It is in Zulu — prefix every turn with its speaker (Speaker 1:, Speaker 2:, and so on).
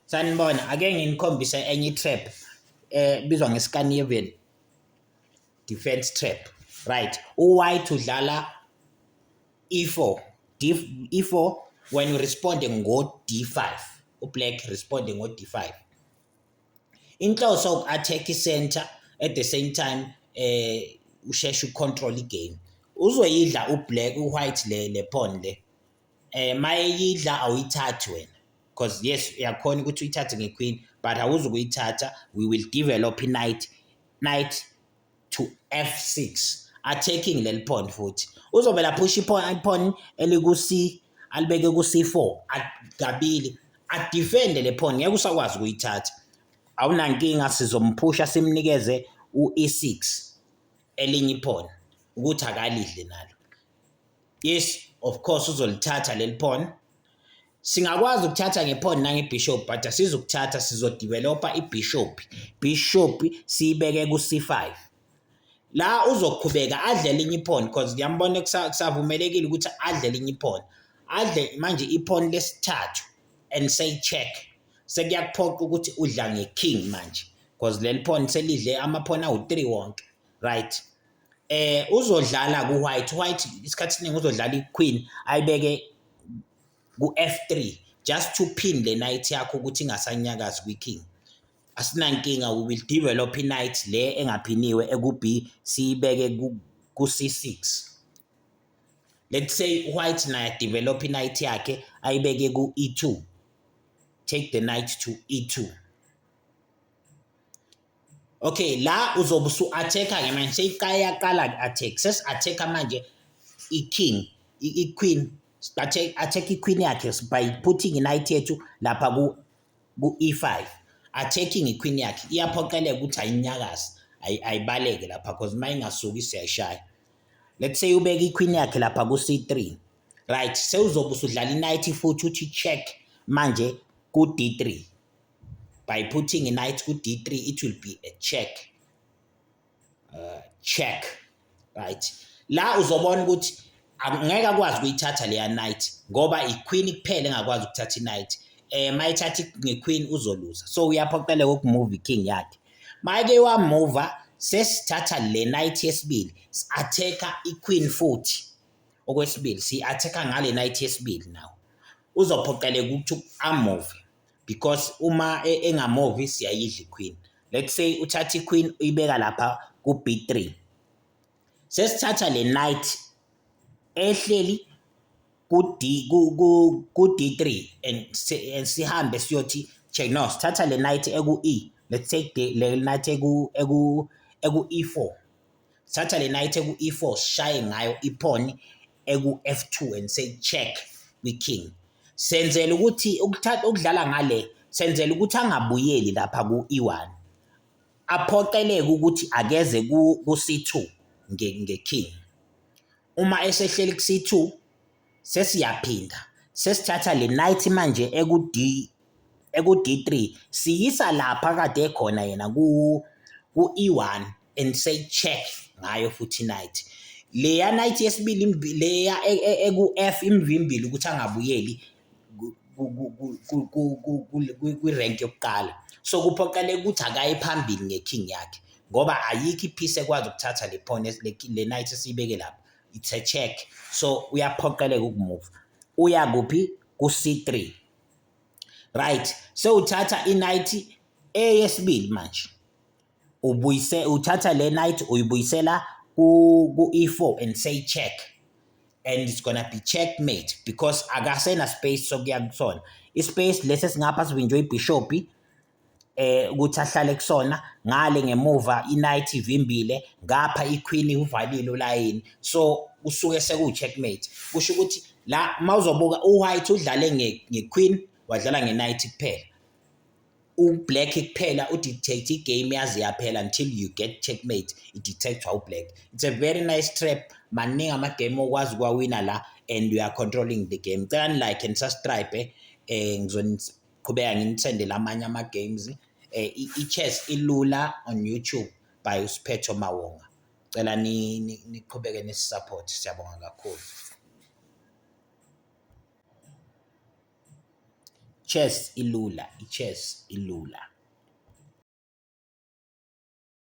Speaker 1: Sanibona, ake nginikhombise enye trap bizwa ngeScandinavian defense trap. Right. White udlala e4. E4 when you responding ngo d5. Black responding ngo d5. Inhloso attack center at the same time usheshe ucontrol igame. Uzoyidla ublack uwhite le pawn le. Mayidla awuyithathi wena. Because yes, uyakhona ukuthi uyithathe ngequeen but awuzukuyithatha. We will develop knight to f6 attacking leli pawn futhi. Uzobela push ipawn eliku c alibeke ku c4 kabili adefend le pawn ngeke usakwazi ukuyithatha. Awunankinga sizomphusha simnikeze u e6 elinye ipawn ukuthi akalidle nalo. Yes, of course uzolithatha leli pawn. Singakwazi ukuthatha ngepawn nangebishop but asizukuthatha sizodevelopa ibishop. Bishop siyibeke ku c5. La uzoqhubeka adle elinye ipawn because ngiyambona kusavumelekile ukuthi adle elinye ipawn. Adle manje ipawn lesithathu and say check. Sekuyakuphoqa ukuthi udla ngeking manje because leli pawn selidle amapawn awu3 wonke. Right. Uzodlala ku white isikhathi esiningi uzodlala iqueen ayibeke ku f3 just to pin le knight yakho ukuthi ingasanyakazi kwiking. Asinankinga, we will develop knight le engaphiniwe eku b siyibeke ku c6. Let's say white naye develop knight yakhe ayibeke ku e2. Take the knight to e2. Okay, la uzobe usu attacka ke manje seyaqala attack. Ses attacka manje iking, iqueen. Attack iqueen yakhe by putting knight yethu lapha ku e5. Attacking iqueen yakhe iyaphoqeleka ukuthi ayinyakazi ayibaleke lapha because mayingasuki siyashaya. Let's say ubeke iqueen yakhe lapha ku c3. Right, sewuzobe usudlala iknight futhi uthi check manje ku d3. By putting a knight ku d3 it will be a check. Check. Right. La uzobona ukuthi angeke akwazi ukuyithatha leya knight ngoba iqueen kuphela engakwazi ukuthatha iknight. Mayithatha ngequeen uzoluza. So uyaphoqeleka ukumove iking yakhe. Mayike wamove sesithatha le knight yesibili attacka iqueen futhi. Okwesibili si attacka ngale knight yesibili now. Uzophoqeleka ukuthi amove because uma engamove siyayidla iqueen. Let's say uthatha iqueen uyibeka lapha ku b3. Sesithatha le knight ehleli ku d3 and sihambe siyothi check. No, sithatha le knight eku e. Let's take le knight eku e4. Sithatha le knight eku e4 shaye ngayo ipawn eku f2 and say check with king. Senzela ukuthi ukudlala ngale senzela ukuthi angabuyeli lapha ku e1. Aphoqeleke ukuthi akeze ku c2 ngeking. Uma esehleli ku c2 sesiyaphinda. Sesithatha le knight manje eku d3 siyisa lapha kade ekhona yena ku e1 and say check ngayo futhi knight. Leya knight yesibili leya eku f imvimbili ukuthi angabuyeli ku rank yokuqala. So kuphoqeleka ukuthi akaye phambili ngeking yakhe ngoba ayikho ipiece ekwazi ukuthatha le pawn le knight esibeke lapha. It's a check. So uyaphoqeleka ukumove. Uya kuphi ku c3. Right. So uthatha iknight eyesibili manje. Uthatha le knight uyibuyisela ku e4 and say check. And it's gonna be checkmate because akasena space sokuya kusona. Ispace lesi singapha sivinjwe ibishop ukuthi ahlale kusona ngale ngemuva iknight ivimbile ngapha iqueen uvalile ulayini. So usuke seku checkmate. Kusho ukuthi la mawuzobuka uwhite udlale ngequeen wadlala ngeknight kuphela. Ublack kuphela udictate igame yazi yaphela until you get checkmate. It dictates how black. It's a very nice trap. Maningi ama game okwazi kwawina la and you are controlling the game. Cela like and subscribe ngizoniqhubeka nginisendela amanye ama games. I-chess ilula on YouTube by uSiphetho Mawonga. Cela niqhubeke nisupport. Siyabonga kakhulu. chess ilula, i-chess ilula.